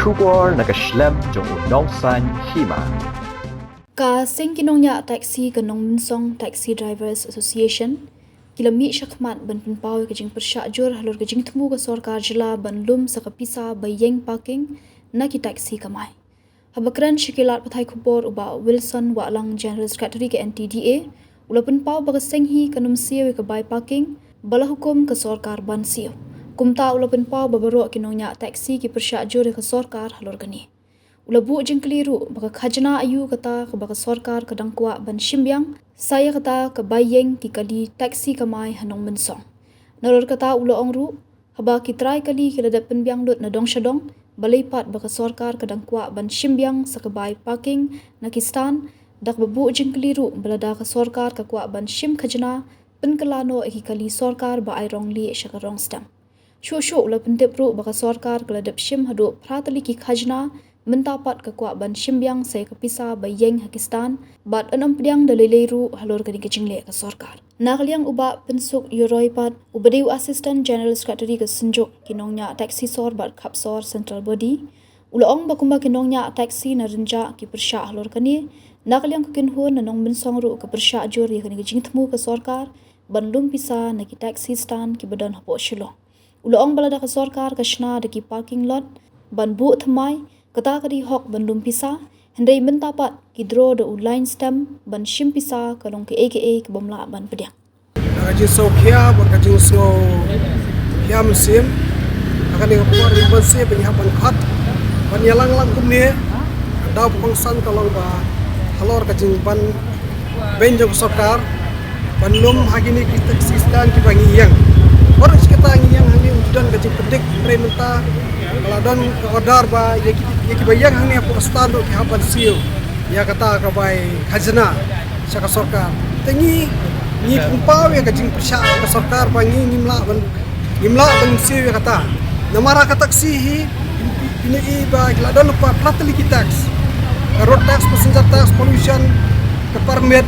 Bersyukur nakaslem jong unong san hima. Ka sengkinongnya taxi kanong Minsong Taxi Drivers Association kilami syakmat ban penpaw kajing persyajur halur kajing temu ke sorkar jela ban lum sakapisa bayeng parking na ki taxi kamai. Habakran syikilat patai kubor uba Wilson Waklang General Secretary ke NTDA ula penpaw baga senghi kanum siyo ke bay parking bala hukum ke sorkar ban siyo. Kumta ula penpaw babarok kinongnya taxi ki persyajur ke sorkar halur gani. Ula bu jeng keliru baka khajna ayu kata ke baka sorkar kadang kuat ban shimbyang saya kata ke bayeng ki kali taksi kamai hanong Minsong. Nalor kata ula ongru haba ki try kali ki ladap penbyang lut na dong syadong balaipat baka sorkar kadang kuat ban shimbyang sa kabay parking na kistan dak babu jeng keliru balada ke sorkar ka kuat ban shim khajna penkelano ki kali sorkar ba ai rong li sya ka rong stam. Shu ula pentip ru baka sorkar keladap shim hadu pratali ki khajna mentapat ke kuat ban shimbyang saya kepisa bayeng Pakistan bat enam pediang dalilairu halur kini kecingले ke sorkar. Nakliang uba pensuk Euroipat ubadiu Assistant General Secretary ke senjuk kinongnya taksi sor bat kapsor Central Body ulaong bakumba kinongnya taksi na renja ki persya halur kini nakliang kukinhun nanong Minsong ru ke persya jur ya kini kecing temu ke sorkar ban lum pisa na ki taksi stand ki badan hapo shilong. Ulaong balada ke sorkar ke shna de ki parking lot ban bu thamai kata kadi hok bandung pisa hendai mentapat kidro de line stem ban shim pisa kalong ke aka ke bomla ban pediang kaji so kia berkaji so kia musim akan dikapur ribuan si penyiapan khat ban yalang lang kumni ada pengsan kalong ba halor kaji ban benjong sokar ban lum hagini kita sistan ki bangi yang orang kita yang hani udan kaji pedik rementa Keladon order ba yaki bayang hang ni apa stand ki hapan siu ya kata ka bai khazna saka sorkar tengi ni pumpaw ya kajing persya ka sorkar bangi nimla ban siu ya kata namara ka taksi hi ini ba keladon lupa plateli ki tax road tax passenger tax pollution ke permit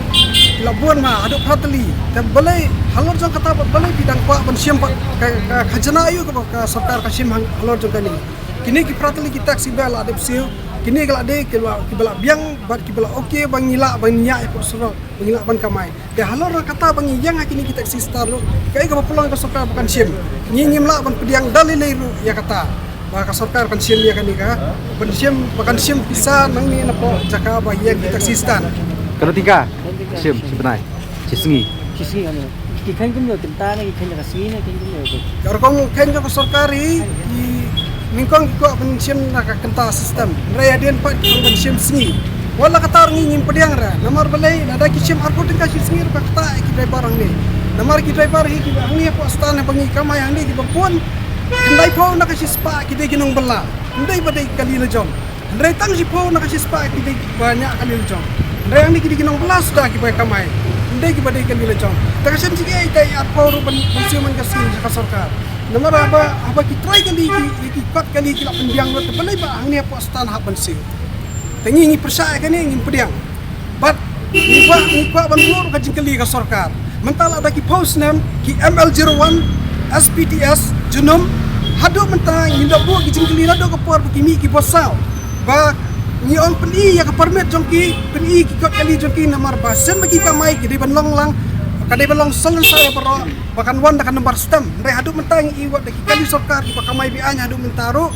labuan ma aduk plateli dan balai halor jong kata balai bidang kwa ban siam ka khazna ayu ka sorkar ka sim halor jong kani kini ki prateli ki taksi bala adep siu kini kala de ki bala biang bat ki bala okey bangila banya e posro bangila ban kamai de halor kata bangi yang kini ki taksi star lo kai ka pulang ka sorkar bukan sim ni nyimla ban pediang dalilairu ya kata ba ka sorkar kan sim ya kani ka ban sim bukan sim bisa nang ni napo jaka ba yang ki taksi star kalau tiga sim sebenarnya cisngi kan ki khan kum yo tinta na ki khan ka sini na kin yo ko karong khan ka sorkari ki mingkong ko pensiun nak kenta sistem raya den pat pensiun singi wala katar ngin pediang ra namar balai ada kisim arko tingka singi ka kata ki driver ang ni namar ki driver hi ki ngi ko stan bangi kamay ang ni ki bapun ndai po na kasi spa ki de ginong bala ndai badai kali le jom ndai tang si po na kasi spa ki de banyak kali le jom ndai ang ni ki ginong bala sudah ki bai kamay ndai ki badai kali le jom takasem sige ai dai arko ru pensiun man kasi ka sorkar namar apa ki try kali ki kot kali ki lak pendiang lo balai ba hang ni apa stan ha pensiu tengi ngi persaya kan ngi pediang bat ni kwa ban lor ka jingkali ka sorkar mental ada ki post name ki ML01 SPTS junum hado mentang ngi dobo ki jingkali rado ka por ki mi ki bosau ba ni on peni ya ka permit jongki peni ki kot kali jongki namar ba sen bagi kamai ki di ban long lang kadai belong selesai pero bahkan wan dakan nomor stem re hadu mentang iwat daki kali sorkar ki pakamai bi anya hadu mentaro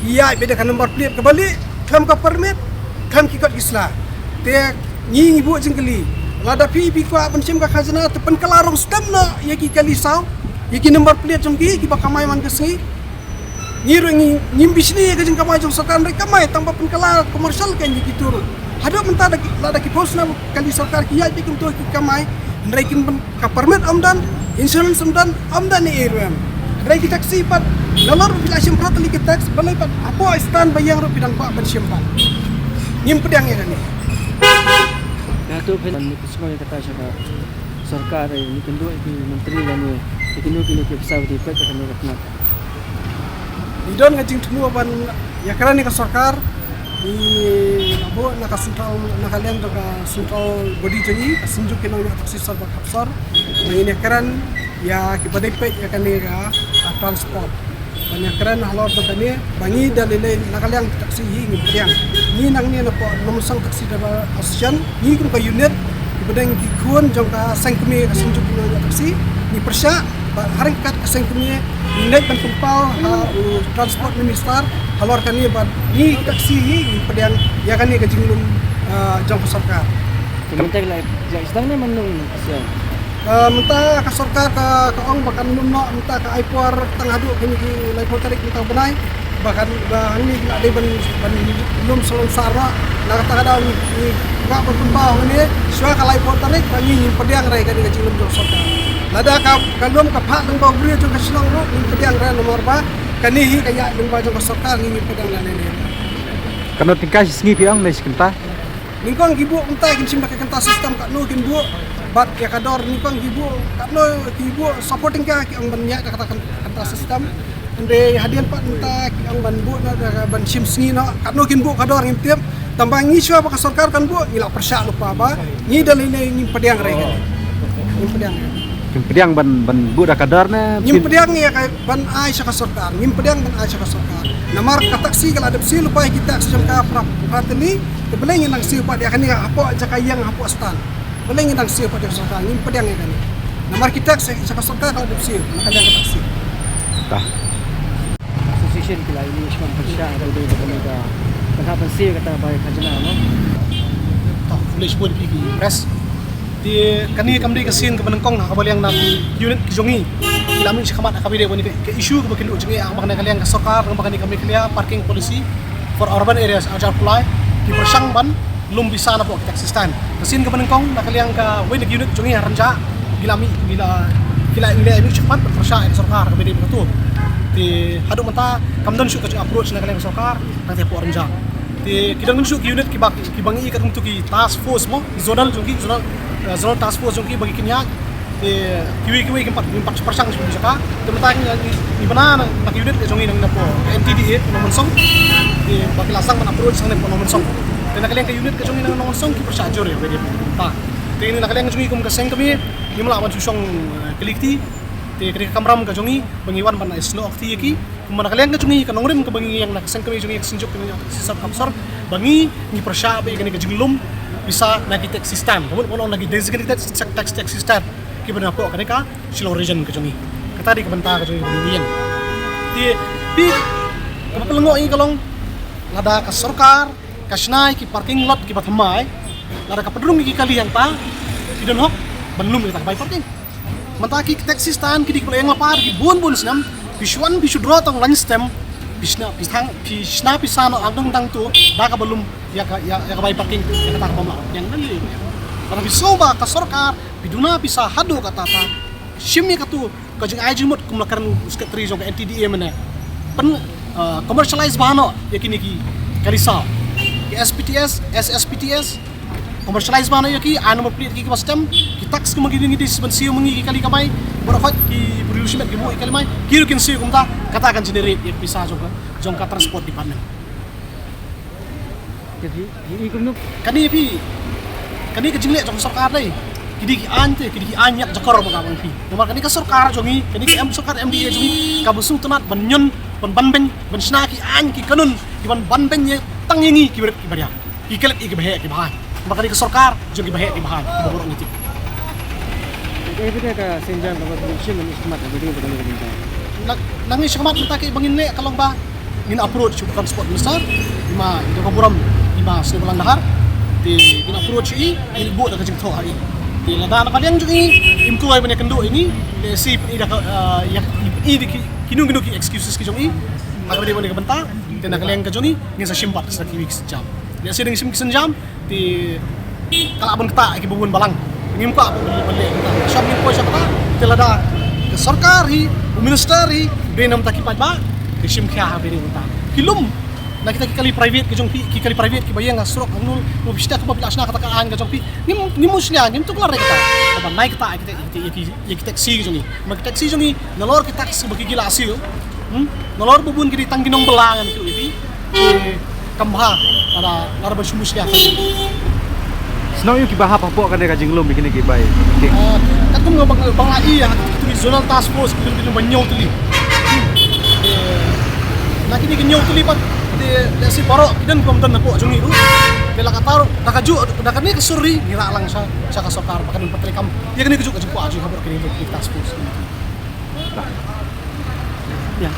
kiai beda kan nomor plate kembali kam ka permit kam ki kot isla te ngi bu jengkeli lada pi bi kwa ban sim ka khazana te pen kalarong stem na ya ki kali saw ya ki nomor plate jongki ki pakamai man kesni ngi bisni ka jeng kamai jong sorkar re kamai tambah pen kalar komersial kan ki turun hadu mentang lada ki pos na kali sorkar ki ya bi kum to ki kamai Naikin ka permit amdan, insurance amdan ni ARM. Naik taksi pat, lalor bila sim prateli ki tax, balai pat apa stand bayang ro bidang pak bersimpan. Nyim pedang ya ni. na to phen ni semua yang kata siapa सरकार ni kendo ki menteri dan ni kendo ki pesawat di pet kan ratna Idon ngajing temu ban ya karena ni ka sorkar di abo naka sentral nakalian to ka sentral body jani asinjuk kinang na taksi sar bak hapsar ini karan ya ki badai pe ya kan ni ka transport banyak keren halor tani bangi dalile nakaliang taksi ngi priang ni nang ni na po nomusang taksi driver association ni kun ka unit ibadang gikun jong ka sangkumi ka sinjuk na taksi ni persya harang kat ka sangkumi ni ban tumpau transport minister halor kani ban ni taksi ngi priang ya kani ka jinglum jong ka sarkar Kementerian lai jak sedang ni menung siang. Mentah ka sarkar ka ong bakan lumno mentah ka aipor tang hadu kini ki lai tarik mentah benai bahkan ni nak de ban lum solon sarwa na kata kada ni ga bertumpah ni swa ka lai tarik bangi ni pediang rai kani ka jinglum jong sarkar lada ka lum ka phat deng bau bri jong ka silong ro ni pediang rai nomor ba kani hi kaya deng ba jong ka sarkar ni pediang la ni Kano tingkai sengi piang nai sekenta. Ningkong gibu entah kin pakai kenta sistem kat no kin bu bat ya kador ningkong gibu kat no gibu supporting ka ki ang banyak kata kenta sistem ande hadian pat entah ki ang ban bu na ban sim sngi no kat no kin bu kador ngim tiap tambah ngi swa pa sarkar kan bu ngila persya lupa ba ngi dalile ngi pediang re kan ngi pediang Pediang ban budak kadar na. ngi pediang ya kai ban ai sa sarkar ngi pediang ban ai sa sarkar namar ka taksi kala adap si lupa kita sejam ka pratni Beleng nang siu pak dia kan ni apa jaka yang apa stan. Beleng nang siu pak dia sarkar ni pedang kan. Namar kita saka sarkar kalau siu maka dia taksi. Tah. Association kila ini Isman Persya ada di Bangka. Kenapa sih kata baik khajana no? Tak boleh sebut pergi press. Di kani kamdi kesin ke Benengkong kabal yang nabi unit kijongi. Kami sekamat kabide wani ke isu ke bakilu jengi ang makna kalian ke sarkar ang makna kami kelia parking policy for urban areas ajar pulai di persang ban belum bisa na po taxi stand. Kesin ke Benengkong nakaliang ka wani unit jongi haranja gila ini cepat bersya sarkar kabide betul. Di hadu mata kamdan syuk ke approach nakaliang sarkar nanti po haranja. Di kita nunjuk unit ki bangi ka untuk ki task force mo zonal jongi zonal task force jongi bagi kinyak kiwi empat persang sebelum jaka teman di mana nak unit jongi nang napo NTDA nomor song di bagi lasang mana approach sang nomor song dan nak kalian ke unit ke jongi nang nomor song ki persajur ya bagi ta ini nak kalian jongi kum kaseng kami ni mala wan susong kelikti te ketika kamram ke jongi bangiwan ban slow akti ki kum nak kalian ke jongi ke nongrim ke bangi yang nak kaseng kami jongi senjuk kami sisap kapsor bangi ni persya be ke jinglum bisa nak taxi stand kemudian lagi designated taxi stand kibana po kaneka Shillong region ke jongi kata di kebenta ke jongi kemudian di kapalengo ini kalong lada ka sarkar kasnai ki parking lot ki patmai lada ka pedrung ki kalian ta kidon hok banlum kita bay parking manta ki taxi stand ki di kuleng lapar ki bun snam biswan bisudro tong lunch stem bisna pisano andong tang tu da ka belum ya ka bay parking ya ka pamla yang nali para bisoba ka sarkar biduna bisa hado kata shimmi katu kajing ajimut kumlakaran sekretari jong NTDA mana pen commercialize bano yakini ki kalisa ki SSPTS commercialize bano yaki anu plate ki custom ki tax ki magi ngi dis ban siu mengi kali kamai borokot ki production ki mo kali mai kiru kin siu kumta kata akan generate yak bisa jong ka transport department Jadi ikum nu kani ke jingle jong sarkar dai kidi anyak jakor ba kabang pi nomor kani ka sarkar jongi kani ki sarkar MDA jongi ka busung tenat banyon banben ban snaki an ki kanun ki banben ye tangingi ki barya ki kelet ki bahe ki bahan nomor kani ka sarkar jongi bahe ki bahan ki borong niti Kita ka senjang ka production ni smart ada di Bangka. nangi syamat kita ki bangin ne kalong ba ngin approach transport minister lima itu kaburam lima sebelang dahar di ngin approach ini buat dah kajing tho hari di lada na kalian jungi imku ay banyak kendo ini si ida yang ini kinu ki excuses ki jungi maka dia boleh benta dan kalian ke jungi ngin sa simpat sa weeks jam dia sedang sim jam di kalabon kita ki bubun balang ngim ka boleh syam ni po siya ka di lada ke sarkari ministeri benam takipat ba di sim kya ha beri benta kilum na kita kali private ke jong ki kali private ki bayang asrok anu mo bista ka bilas na katakaan ka jong pi nim musnya nim to klar kita ba naik ta kita taxi jong ni mag taxi jong ni nalor kita taxi bagi gila asil nalor bubun ki tangginong belangan ki ipi kambha ada ba sumusnya Senau yung kibaha pa po kan dia kajing lum bikin ki bay. Kan kum bang lai ya tu zonal task force ki banyo tu li Lagi ni kenyau tu lipat di si borok dan pemdan aku jungi tu. Bila kata dah kaju dah kini kesuri ngira lang sa ka sokar pakan patrekam. Dia kini kejuk kejuk aja kabar kini kita task force. Ya.